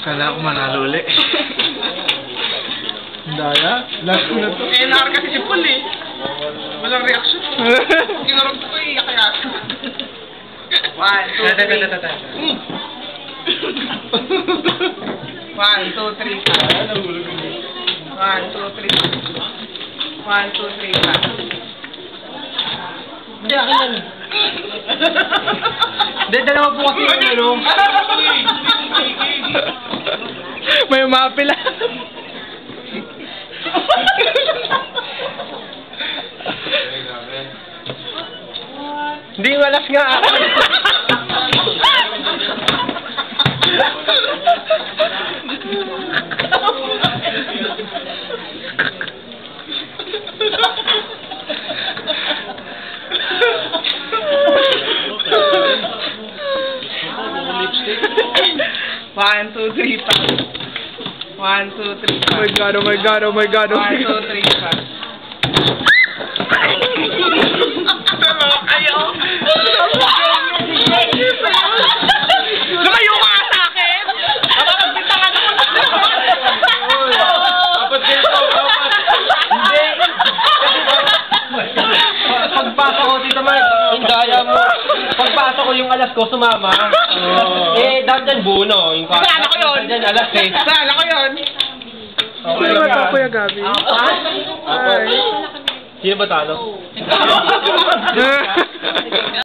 Kala ko manalo ulit. Daya? Last ko na to. Eh, nakar kasi si Paul eh. Walang reaction. Kinarog ko iiyak kaya. 1, 2, 3. 1, 2, 3. 1, 2, 3. 1, 2, 3. 1, 2, 3. 1, 2, 3. Hindi, akin yan. Hindi, dalawa po kasi yung ano. May umapila. Hindi malas nga ako. One, two, three, pa. 1, 2, 3, pa. Oh my god, oh my god, oh my god, oh my 1, 2, god. 3, pa. Lumayo ka sa akin! Nakakagbita ka naman! Dapat dito, dapat. Hindi. Pagpasok ko, Tito Mark, yung daya mo. Pagpasok ko yung alas ko, sumama. Eh, dapat dyan buno. Saan ako yun? Dyan alas eh. Saan ako yun? Sino ba ito, Kuya Gabi? Ay. Sino ba talo?